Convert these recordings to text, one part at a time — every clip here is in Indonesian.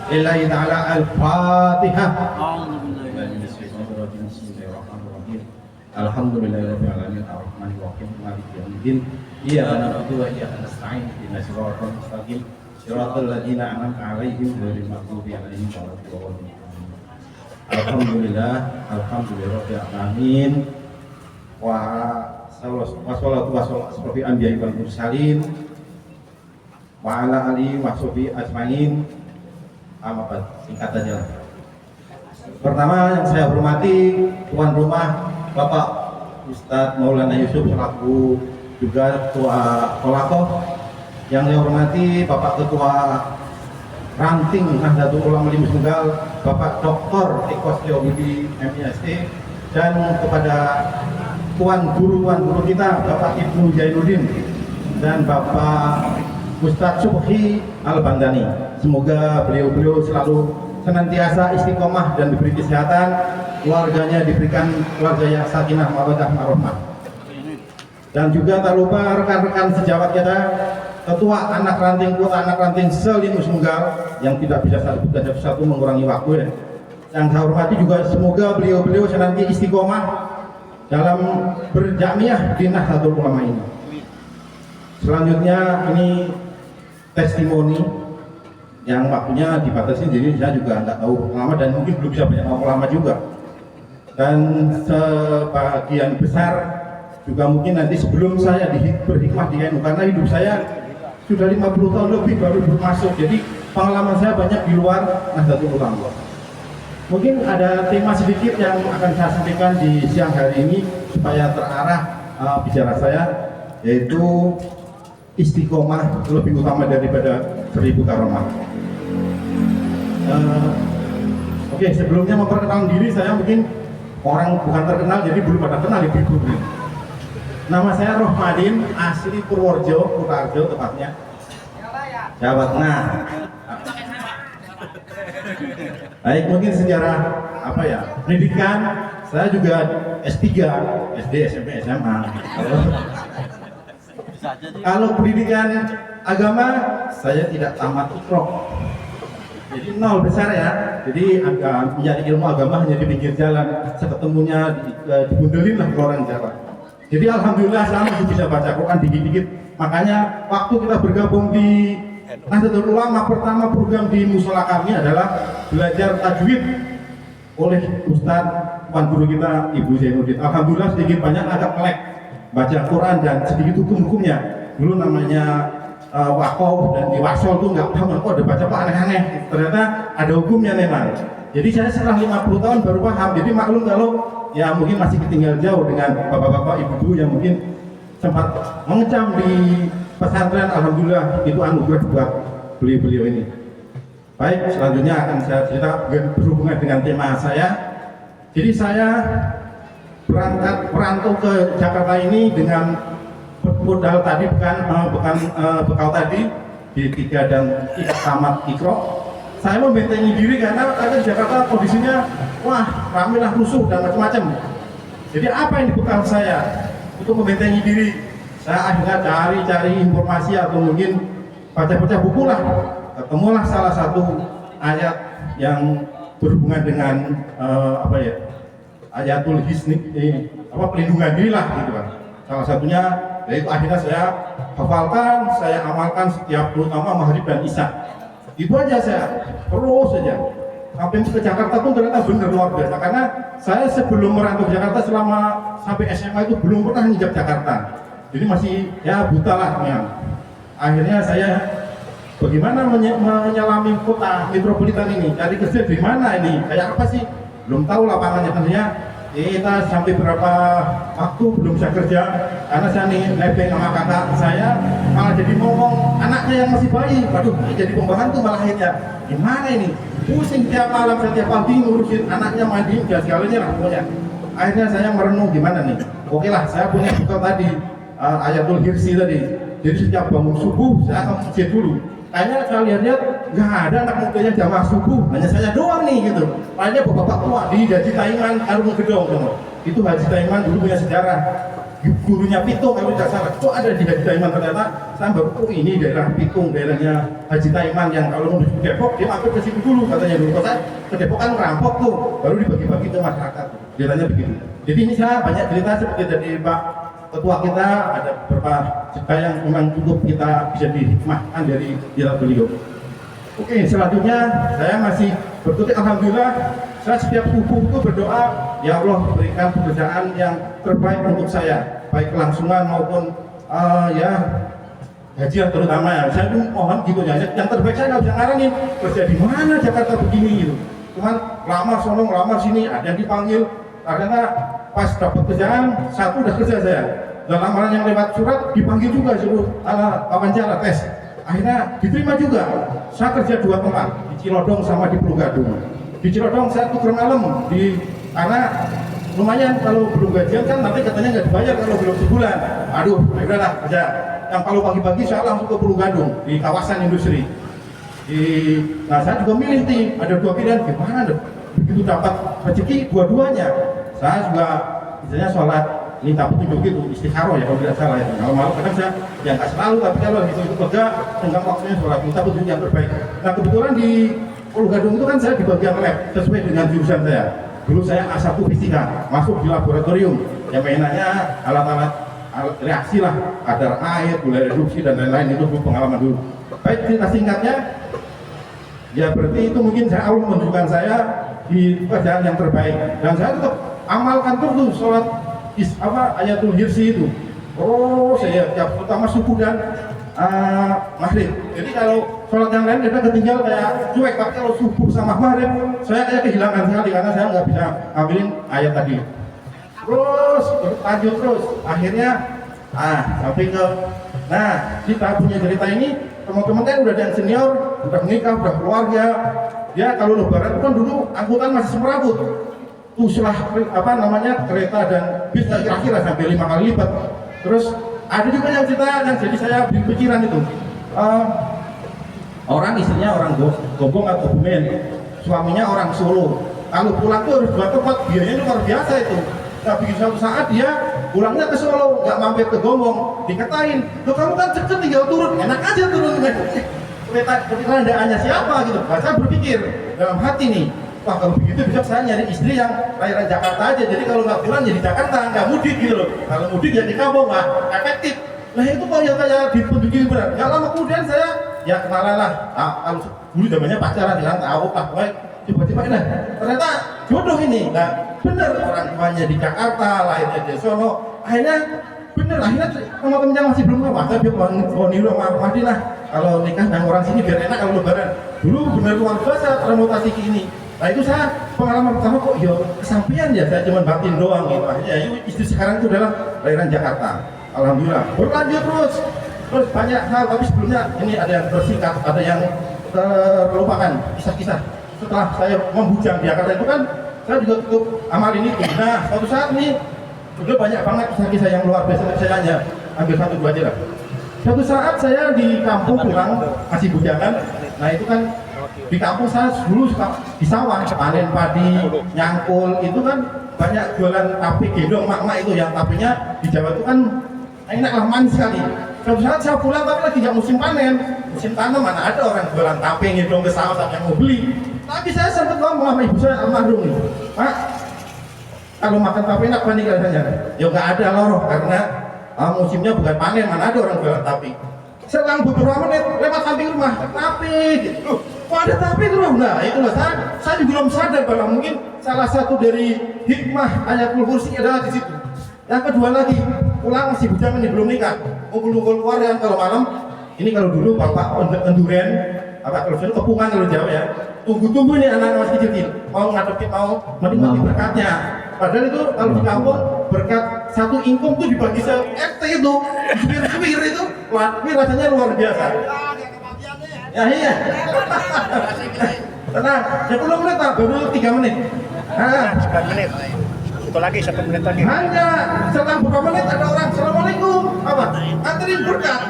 lillahi ta'ala. Al-Fatihah. Alhamdulillahirabbil alamin arrahmanir rahim maliki yaumiddin iyyaka na'budu wa iyyaka nasta'in ihdinas siratal mustaqim siratal ladzina an'amta 'alaihim ghairil maghdubi alaihim waladdallin. Alhamdulillahirabbil alamin wa salatu wassalamu ala anbiya'i wal mursalin wa ala alihi wa sahbihi ajmain. Amat singkat saja. Pertama yang saya hormati tuan rumah Bapak Ustadz Maulana Yusuf selaku juga Ketua Kolakoh, yang saya hormati Bapak Ketua Ranting Nahdlatul Ulama Limus Tunggal Bapak Dr. Eko Setiobudi MIST, dan kepada tuan guru kita Bapak Ibnu Zainuddin dan Bapak Ustadz Subhi Al-Bandani. Semoga beliau selalu senantiasa istiqomah dan diberi kesehatan, keluarganya diberikan keluarga yang sakinah mawaddah warahmah. Dan juga tak lupa rekan-rekan sejawat kita, ketua anak ranting se-Limus Tunggal yang tidak bisa satu mengurangi waktu ya. Yang saya hormati juga semoga beliau senantiasa istiqomah dalam berjamiah di Nahdlatul Ulama ini. Selanjutnya ini testimoni yang waktunya dibatasi, jadi saya juga nggak tahu lama dan mungkin belum bisa banyak ngomong lama juga. Dan sebagian besar juga mungkin nanti sebelum saya berhikmah di NU, karena hidup saya sudah 50 tahun lebih baru masuk, jadi pengalaman saya banyak di luar Nahdlatul Ulama. Mungkin ada tema sedikit yang akan saya sampaikan di siang hari ini supaya terarah bicara saya, yaitu istiqomah lebih utama daripada 1000 karomah. Oke, sebelumnya memperkenalkan diri, saya mungkin orang bukan terkenal jadi belum pada kenal ibu-ibu. Nama saya Rohmadin, asli Purworejo, Kutarjo tepatnya, Jawa Tengah. Baik, mungkin sejarah pendidikan, saya juga S3, SD, SMP, SMA. Kalau pendidikan agama, saya tidak tamat Iqra. Jadi nol besar ya. Jadi mencari ilmu agama hanya di pinggir jalan, seketemunya dibundelin lah ke orang Jawa. Jadi alhamdulillah saya masih bisa baca Quran dikit-dikit. Makanya waktu kita bergabung di Nahdlatul Ulama, pertama program di musola kami adalah belajar tajwid oleh Ustadz Tuan Guru kita Ibu Zainuddin. Alhamdulillah sedikit banyak agak melek baca Quran dan sedikit hukum-hukumnya. Dulu namanya wakof dan di wasol tuh nggak paham, kok ada baca apa aneh-aneh. Ternyata ada hukumnya memang. Jadi saya setelah 50 tahun baru paham. Jadi maklum kalau ya mungkin masih ketinggal jauh dengan bapak-bapak ibu-ibu yang mungkin sempat mengecam di pesantren. Alhamdulillah itu anugerah buat beliau-beliau ini. Baik, selanjutnya akan saya cerita berhubungan dengan tema saya. Jadi saya berangkat merantau ke Jakarta ini dengan modal tadi bekal tadi di 3 dan 3 tamat Iqra. Saya membentengi diri karena di Jakarta kondisinya ramai lah, rusuh dan macam-macam. Jadi apa yang bekal saya untuk membentengi diri? Saya akhirnya cari informasi atau mungkin baca-baca buku lah. Ketemulah salah satu ayat yang berhubungan dengan ayatul hisni, pelindungan diri lah gitu kan. Salah satunya yaitu akhirnya saya hafalkan, saya amalkan setiap terutama maghrib dan isya. Itu aja saya terus saja sampai ke Jakarta pun ternyata benar luar biasa, karena saya sebelum merantau ke Jakarta sampai SMA itu belum pernah nginjak Jakarta, jadi masih ya buta lah memang. Akhirnya saya bagaimana menyelami kota metropolitan ini, cari kerja di mana ini, kayak apa sih, belum tahu lapangannya. Tentunya kita sampai berapa waktu belum bisa kerja karena saya nih nebeng sama kakak saya, malah jadi ngomong anaknya yang masih bayi, waduh jadi pembantu malah akhirnya gimana ini, pusing tiap malam setiap pagi ngurusin anaknya, mandi dan segalanya lah pokoknya. Akhirnya saya merenung gimana nih, oke lah saya punya bekal tadi ayatul hirsi tadi, jadi setiap bangun subuh saya akan masjid dulu. Kayaknya saya lihat nggak ada anak mudanya jamaah subuh, hanya saya doang nih gitu. Makanya bapak-bapak tua di Haji Taiman Arung Gedong, itu Haji Taiman dulu punya sejarah. gurunya Pitung kalau tidak salah. Kok ada di Haji Taiman, ternyata saya baru oh ini daerah Pitung, daerahnya Haji Taiman yang kalau menuju Depok dia mampir ke situ dulu katanya dulu. Kok saya ke Depok kan rampok tuh, baru dibagi-bagi ke masyarakat. Ceritanya begitu. Jadi ini saya banyak cerita seperti dari Pak Ketua kita, ada beberapa cerita yang memang cukup kita bisa dihikmahkan dari cerita beliau. Oke, selanjutnya saya masih berkutik, alhamdulillah saya setiap subuh itu berdoa, ya Allah berikan pekerjaan yang terbaik untuk saya, baik kelangsungan maupun ya gajian terutama ya. Saya tuh mohon gitu ya, yang terbaik saya nggak bisa ngaranin kerja di mana Jakarta begini gitu. Cuman lamar sono, lamar sini, ada yang dipanggil karena pas dapat kerjaan satu udah kerja saya. Dan lamaran yang lewat surat dipanggil juga suruh wawancara tes. Akhirnya diterima juga. Saya kerja 2 tempat, di Cilodong sama di Pulau Gadung. Di Cilodong saya tuker malam karena lumayan kalau belum gajian kan nanti katanya nggak dibayar kalau belum sebulan. Aduh, udahlah kerja. Yang kalau pagi-pagi saya langsung ke Pulau Gadung di kawasan industri. Nah saya juga milih nih, ada 2 pilihan, gimana deh? Begitu dapat rezeki dua-duanya, saya juga misalnya sholat minta petunjuk itu istikharah ya kalau tidak salah ya. Kalau malam kadang saya ya nggak selalu, tapi kalau itu lega tenggang waktunya sholat minta petunjuk yang terbaik. Nah kebetulan di Pulau Gadung itu kan saya di bagian lab sesuai dengan jurusan saya. Dulu saya A1 fisika, masuk di laboratorium yang mainannya alat-alat reaksi lah, kadar air, gula reduksi dan lain-lain, itu dulu pengalaman dulu. Baik, cerita singkatnya ya berarti itu mungkin saya Allah menunjukkan saya di pekerjaan yang terbaik dan saya tetap amalkan terus sholat ayatul hirsi itu. Oh saya tiap pertama subuh dan maghrib. Jadi kalau sholat yang lain kita ketinggal kayak cuek, tapi kalau subuh sama maghrib saya kayak kehilangan sekali karena saya nggak bisa ngambilin ayat tadi. Terus lanjut terus akhirnya sampai ke kita punya cerita ini. Teman-teman kan udah ada yang senior, udah menikah, udah keluarga. Ya kalau lebaran itu kan dulu angkutan masih semrawut. Setelah kereta dan bis kira-kira sampai 5 kali lipat. Terus ada juga yang cerita yang jadi saya pikiran itu. Orang istrinya orang Gombong atau Bumen, suaminya orang Solo. Kalau pulang tuh harus 2 tempat, biayanya luar biasa itu. Tapi suatu saat dia pulangnya ke Solo, nggak mampir ke Gombong, dikatain, loh kamu kan cepet tinggal turun, enak aja turun. Kerendaannya siapa gitu. Nah, saya berpikir dalam hati nih, wah kalau begitu bisa saya nyari istri yang lahiran Jakarta aja, jadi kalau nggak pulang ya di Jakarta, nggak mudik gitu loh. Kalau mudik ya di kampung, efektif. Nah itu kalau yang kayak ditunjukin benar. Nggak lama kemudian saya ya kenalan lah. Kalau dulu zamannya pacaran, ya tahu lah, coba-coba nah ternyata jodoh ini. Nah bener orang tuanya di Jakarta, lahirnya di Solo. Akhirnya teman-teman yang masih belum tahu, saya bilang niru sama Madinah kalau nikah dengan orang sini biar enak kalau lebaran. Dulu bener luar biasa remutasi ini. Nah itu saya pengalaman pertama kok kesampaian ya, saya cuma batin doang gitu. Akhirnya istri sekarang itu adalah lahiran Jakarta. Alhamdulillah berlanjut terus banyak hal, tapi sebelumnya ini ada yang bersingkat, ada yang terlupakan kisah-kisah. Setelah saya membujang di Jakarta itu kan saya juga cukup amalin itu. Nah suatu saat ini udah banyak banget kisah-kisah yang luar biasa, saya hanya ambil 1-2 aja lah. Suatu saat saya di kampung pulang masih bujangan. Nah itu kan di kampung saya dulu suka di sawah panen padi, nyangkul, itu kan banyak jualan tape gendong mak-mak itu yang tapenya di Jawa itu kan enak lah, manis sekali. Suatu saat saya pulang tapi lagi nggak musim panen, musim tanam, mana ada orang jualan tape gendong ke sawah sampai yang mau beli. Tapi saya sempat ngomong sama ibu saya almarhum nih, Pak, kalau makan tape enak apa nih rasanya? Ya nggak ada loroh karena musimnya bukan panen, mana ada orang jualan tape. Selang beberapa menit lewat samping rumah, tape gitu. Kok ada tape itu loh? Nah itulah saya juga belum sadar bahwa mungkin salah satu dari hikmah ayatul kursi adalah di situ. Yang kedua lagi, pulang masih bujangan nih, belum nikah, kumpul-kumpul keluarga kalau malam. Ini kalau dulu bapak enduren, kalau dulu kepungan kalau Jawa ya. Tunggu-tunggu nih anak-anak masih kecil, mau ngadepin, mau menikmati berkatnya. Padahal itu kalau di kampung berkat satu ingkung tuh dibagi se-RT itu, supir itu, wah ini rasanya luar biasa. Ya iya. Tenang, 10 menit lah, baru 3 menit. 9 menit. Itu lagi 1 menit lagi. Hanya setelah beberapa menit ada orang, Assalamualaikum, anterin berkat.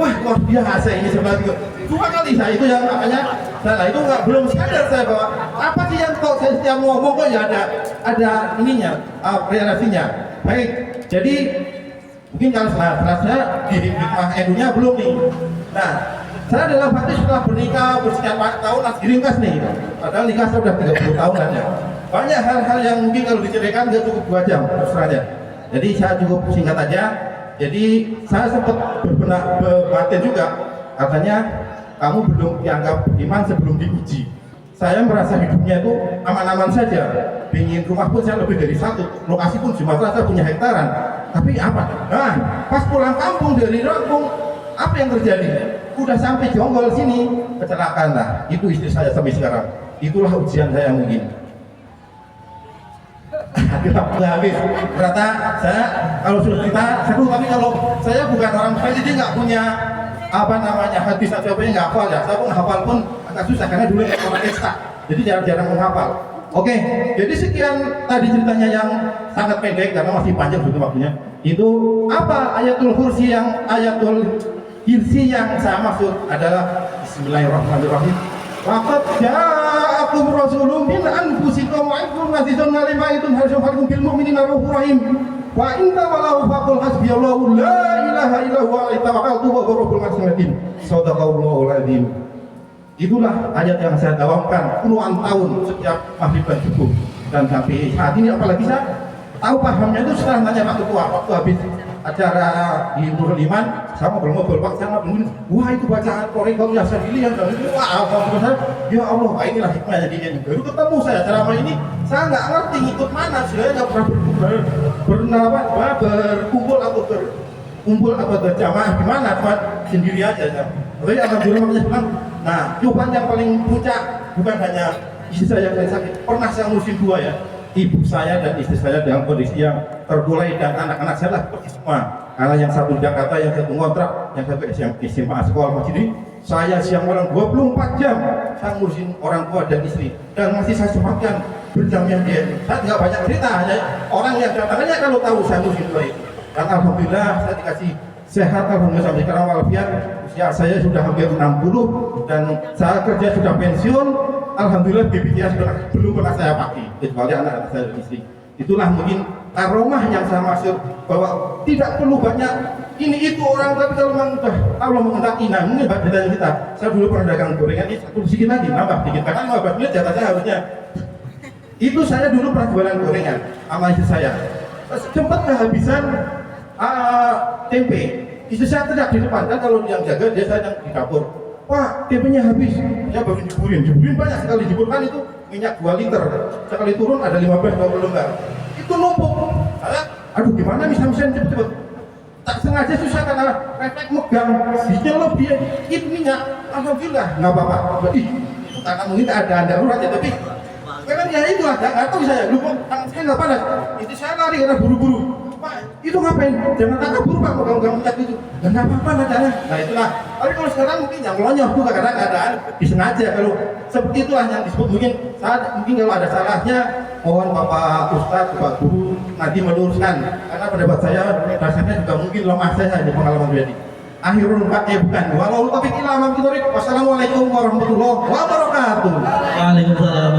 Wah luar biasa ini sebenarnya. 2 kali saya itu yang makanya saya itu belum sadar saya bahwa apa sih yang kok saya setiap ngomong kok ya ada ininya, relasinya. Baik, jadi Mungkin kalau setelah saya di hikmah edunya belum nih. Nah, saya dalam hati setelah bernikah bersekian tahun masih ringkas nih, gitu. Padahal nikah saya sudah 30 tahunan ya. Banyak hal-hal yang mungkin kalau diceritakan nggak cukup 2 jam terus aja. Jadi saya cukup singkat aja. Jadi saya sempat berbatin juga, katanya kamu belum dianggap iman sebelum diuji. Saya merasa hidupnya itu aman-aman saja. Pingin rumah pun saya lebih dari 1, lokasi pun Sumatera saya punya hektaran. Tapi apa? Nah, pas pulang kampung dari Lampung, apa yang terjadi? Udah sampai Jonggol sini, kecelakaan lah. Itu istri saya sampai sekarang. Itulah ujian saya mungkin. Habis. Ternyata saya kalau sudah cerita seru, tapi kalau saya bukan orang saya jadi nggak punya apa namanya hadis atau apa yang nggak hafal ya. Saya pun hafal pun agak susah karena dulu orang ekstra, jadi jarang-jarang menghafal. Oke, jadi sekian tadi ceritanya yang sangat pendek karena masih panjang juga waktunya. Itu apa ayatul kursi yang saya maksud adalah Bismillahirrahmanirrahim. Laqad ja'akum rasulun min anfusikum azizun 'alaihi ma antum bil mu'minina raufur rahim. Wa in tawallaw faqul hasbiyallahu la ilaha illa huwa alaihi tawakkaltu wa huwa rabbul arsyil azim. Shadaqallahul azim. Itulah ayat yang saya dawamkan puluhan tahun setiap maghrib dan subuh, dan sampai saat ini apalagi saya tahu pahamnya itu setelah nanya Pak Ketua waktu habis acara di Nurul Iman, saya ngobrol-ngobrol Pak, saya ngobrol, wah itu bacaan Qoraiqah ya saya dilihat, dan itu wah saya, ya Allah, inilah hikmahnya di ini. Baru ketemu saya ceramah ini, saya nggak ngerti ikut mana, saya nggak pernah berkumpul atau berjamaah di mana, cuma sendiri aja. Tapi alhamdulillah makanya bilang, nah cobaan yang paling puncak bukan hanya istri saya yang sakit, pernah saya ngurusin 2 ya. Ibu saya dan istri saya dalam kondisi yang terkulai dan anak-anak saya lah pergi semua. Karena yang satu di Jakarta, yang satu ngontrak, yang satu SMA sekolah masih di. Saya siang malam 24 jam saya ngurusin orang tua dan istri, dan masih saya sempatkan berjam-jam dia. Saya tidak banyak cerita, hanya orang yang datangnya kalau tahu saya ngurusin dua itu. Dan alhamdulillah saya dikasih sehat, alhamdulillah sampai sekarang walafiat. Usia saya sudah hampir 60 dan saya kerja sudah pensiun. Alhamdulillah BPJS belum pernah saya pakai, kecuali anak-anak saya dan istri. Itulah mungkin karomah yang saya maksud, bahwa tidak perlu banyak ini itu orang, tapi kalau memang sudah Allah menghendaki. Nah mungkin dari kita, saya dulu pernah dagang gorengan ini, satu sedikit lagi nambah sedikit, karena 15 menit jatah saya harusnya. Itu saya dulu pernah jualan gorengan sama istri saya, sempat kehabisan tempe. Istri saya tidak di depan, kan kalau yang jaga dia saya yang di dapur. Wah, tempenya habis, ya baru jeburin banyak sekali, jeburkan itu minyak 2 liter, sekali turun ada 15-20 lembar, itu numpuk. Saya, aduh gimana bisa cepet-cepet, tak sengaja susah karena refleks megang, dicelup dia, itu minyak, alhamdulillah, nggak apa-apa. Ih, itu karena mungkin ada darurat ya, tapi memang ya itu ada, nggak tahu saya, lu kok tangan saya nggak panas, itu saya lari karena buru-buru. Pak, itu ngapain? Jangan tak kabur Pak, pegang-pegang minyak itu. Dan nggak apa-apa lah caranya. Nah itulah. Tapi kalau sekarang mungkin yang melonyoh juga karena keadaan disengaja. Kalau seperti itulah yang disebut mungkin saat mungkin kalau ada salahnya, mohon Bapak Ustadz, Bapak Guru nanti meluruskan. Karena pendapat saya dasarnya juga mungkin lemah saya di pengalaman pribadi. Akhirul Fatihah bukan. Walau taufiq illa billah. Wassalamualaikum warahmatullahi wabarakatuh. Waalaikumsalam.